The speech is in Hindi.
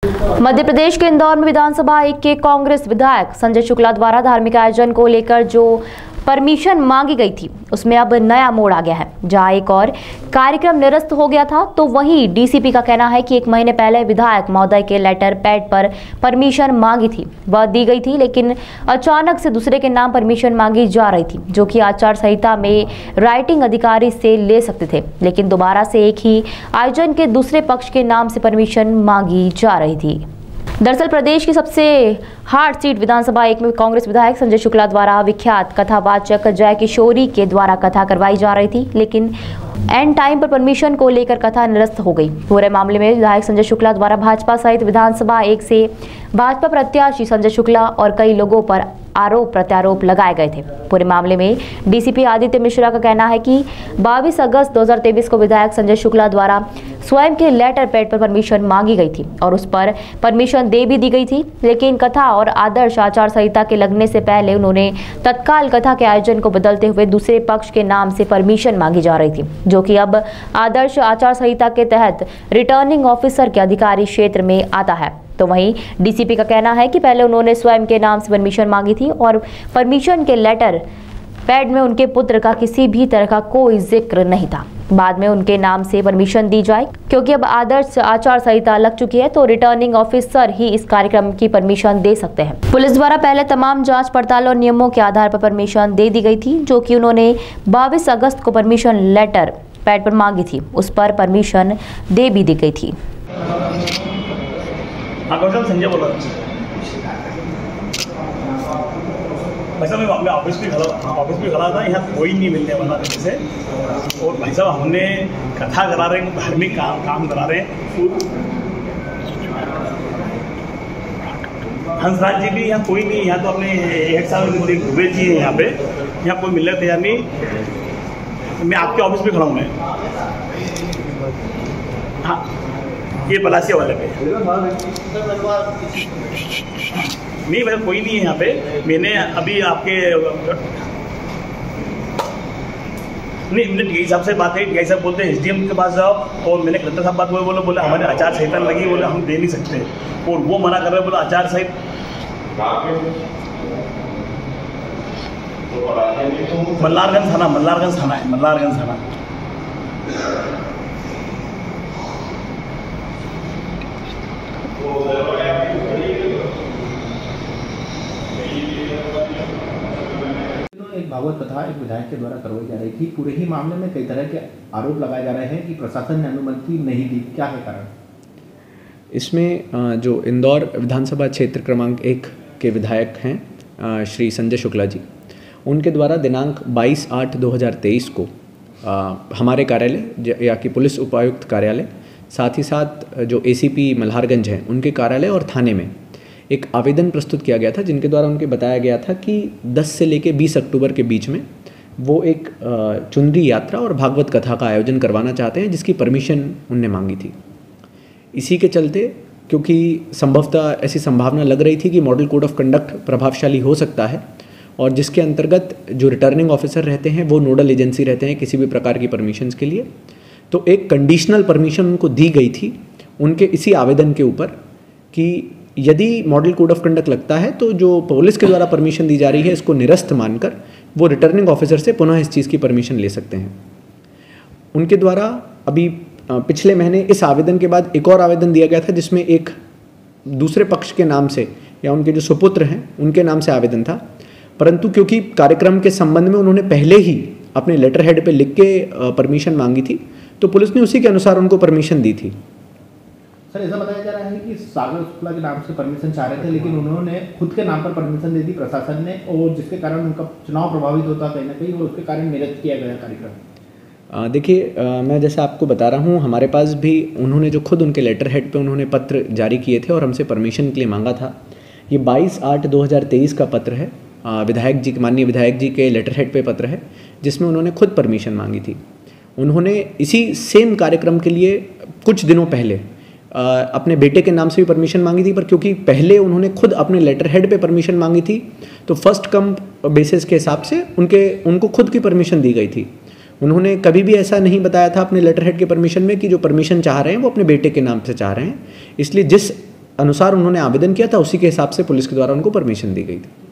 मध्य प्रदेश के इंदौर में विधानसभा 1 के कांग्रेस विधायक संजय शुक्ला द्वारा धार्मिक आयोजन को लेकर जो परमिशन मांगी गई थी उसमें अब नया मोड़ आ गया है। जहां एक और कार्यक्रम निरस्त हो गया था तो वहीं डीसीपी का कहना है कि 1 महीने पहले विधायक महोदय के लेटर पैड पर परमिशन मांगी थी, वह दी गई थी, लेकिन अचानक से दूसरे के नाम परमिशन मांगी जा रही थी, जो कि आचार संहिता में राइटिंग अधिकारी से ले सकते थे, लेकिन दोबारा से एक ही आयोजन के दूसरे पक्ष के नाम से परमिशन मांगी जा रही थी। दरअसल प्रदेश की सबसे हार्ड सीट विधानसभा 1 में कांग्रेस विधायक संजय शुक्ला द्वारा विख्यात कथावाचक जय किशोरी के द्वारा कथा करवाई जा रही थी, लेकिन एंड टाइम पर परमिशन को लेकर कथा निरस्त हो गई। पूरे मामले में विधायक संजय शुक्ला द्वारा भाजपा सहित विधानसभा 1 से भाजपा प्रत्याशी संजय शुक्ला और कई लोगों पर आरोप प्रत्यारोप लगाए गए थे। पूरे मामले में डीसीपी आदित्य मिश्रा का कहना है कि 22 अगस्त 2023 को विधायक संजय शुक्ला द्वारा स्वयं के लेटर पैड पर परमिशन मांगी गई थी और उस पर परमिशन दे भी दी गई थी, लेकिन कथा और आदर्श आचार संहिता के लगने से पहले उन्होंने तत्काल कथा के आयोजन को बदलते हुए दूसरे पक्ष के नाम से परमिशन मांगी जा रही थी, जो कि अब आदर्श आचार संहिता के तहत रिटर्निंग ऑफिसर के अधिकारी क्षेत्र में आता है। तो वहीं डीसीपी का कहना है कि पहले उन्होंने स्वयं के नाम से परमिशन मांगी थी और परमिशन के लेटर पैड में उनके पुत्र का किसी भी तरह का कोई जिक्र नहीं था। बाद में उनके नाम से परमिशन दी जाए, क्योंकि अब आदर्श आचार संहिता लग चुकी है तो रिटर्निंग ऑफिसर ही इस कार्यक्रम की परमिशन दे सकते हैं। पुलिस द्वारा पहले तमाम जांच पड़ताल और नियमों के आधार पर परमिशन दे दी गई थी, जो कि उन्होंने 22 अगस्त को परमिशन लेटर पैड पर मांगी थी, उस पर परमिशन दे भी दी गई थी। संजय बोला भाई साहब, मैं ऑफिस भी खड़ा था, यहाँ कोई नहीं मिलने वाला मेरे से। और भाई साहब हमने कथा करा रहे हैं, धार्मिक काम करा रहे हैं। हंसराज जी भी यहाँ कोई नहीं, यहाँ तो अपने 1 साल घूमे जी हैं, यहाँ कोई मिलने तैयार नहीं। मैं आपके ऑफिस में खड़ा हूँ मैं। हाँ, ये पलासिया वाले पे नहीं, मतलब कोई नहीं है यहाँ पे। मैंने अभी आपके नहीं, मैंने डी साहब से बात है, डी साहब बोलते हैं एसडीएम के पास जाओ, और मैंने कलेक्टर साहब बात हुए, बोले हमारे आचार संहिता लगी, बोले हम दे नहीं सकते, और वो मना कर रहे, बोले आचार संहिता मल्लारगंज थाना है, मल्लारगंज थाना। एक भागवत कथा एक विधायक के द्वारा करवाई जा रही थी। पूरे ही मामले में कई तरह के आरोप लगाए जा रहे हैं कि प्रशासन ने अनुमति नहीं दी, क्या है कारण? इसमें जो इंदौर विधानसभा क्षेत्र क्रमांक 1 के विधायक हैं श्री संजय शुक्ला जी, उनके द्वारा दिनांक 22/8/2023 को हमारे कार्यालय या कि पुलिस उपायुक्त कार्यालय, साथ ही साथ जो एसीपी मल्हारगंज हैं उनके कार्यालय और थाने में एक आवेदन प्रस्तुत किया गया था, जिनके द्वारा उनके बताया गया था कि 10 से लेकर 20 अक्टूबर के बीच में वो एक चुनरी यात्रा और भागवत कथा का आयोजन करवाना चाहते हैं, जिसकी परमिशन उनने मांगी थी। इसी के चलते, क्योंकि संभवतः ऐसी संभावना लग रही थी कि मॉडल कोड ऑफ कंडक्ट प्रभावशाली हो सकता है और जिसके अंतर्गत जो रिटर्निंग ऑफिसर रहते हैं वो नोडल एजेंसी रहते हैं किसी भी प्रकार की परमिशंस के लिए, तो एक कंडीशनल परमिशन उनको दी गई थी उनके इसी आवेदन के ऊपर कि यदि मॉडल कोड ऑफ कंडक्ट लगता है तो जो पुलिस के द्वारा परमिशन दी जा रही है इसको निरस्त मानकर वो रिटर्निंग ऑफिसर से पुनः इस चीज़ की परमिशन ले सकते हैं। उनके द्वारा अभी पिछले महीने इस आवेदन के बाद एक और आवेदन दिया गया था, जिसमें एक दूसरे पक्ष के नाम से या उनके जो सुपुत्र हैं उनके नाम से आवेदन था, परंतु क्योंकि कार्यक्रम के संबंध में उन्होंने पहले ही अपने लेटर हेड पे लिख के परमिशन मांगी थी तो पुलिस ने उसी के अनुसार उनको परमिशन दी थी। सर, ऐसा बताया जा रहा है कि सागर शुक्ला के नाम से परमिशन चाह रहे थे, लेकिन उन्होंने खुद के नाम पर परमिशन दे दी प्रशासन ने, और जिसके कारण उनका चुनाव प्रभावित होता कहीं ना कहीं, और उसके कारण निरस्त किया गया कार्यक्रम। देखिए, मैं जैसे आपको बता रहा हूँ, हमारे पास भी उन्होंने जो खुद उनके लेटर हेड पे उन्होंने पत्र जारी किए थे और हमसे परमिशन के लिए मांगा था। ये 22/8/2023 का पत्र है, विधायक जी, माननीय विधायक जी के लेटर हेड पे पत्र है, जिसमें उन्होंने खुद परमिशन मांगी थी। उन्होंने इसी सेम कार्यक्रम के लिए कुछ दिनों पहले अपने बेटे के नाम से भी परमिशन मांगी थी, पर क्योंकि पहले उन्होंने खुद अपने लेटर हेड पे परमिशन मांगी थी तो फर्स्ट कम बेसिस के हिसाब से उनको खुद की परमिशन दी गई थी। उन्होंने कभी भी ऐसा नहीं बताया था अपने लेटर हेड के परमिशन में कि जो परमिशन चाह रहे हैं वो अपने बेटे के नाम से चाह रहे हैं। इसलिए जिस अनुसार उन्होंने आवेदन किया था, उसी के हिसाब से पुलिस के द्वारा उनको परमिशन दी गई थी।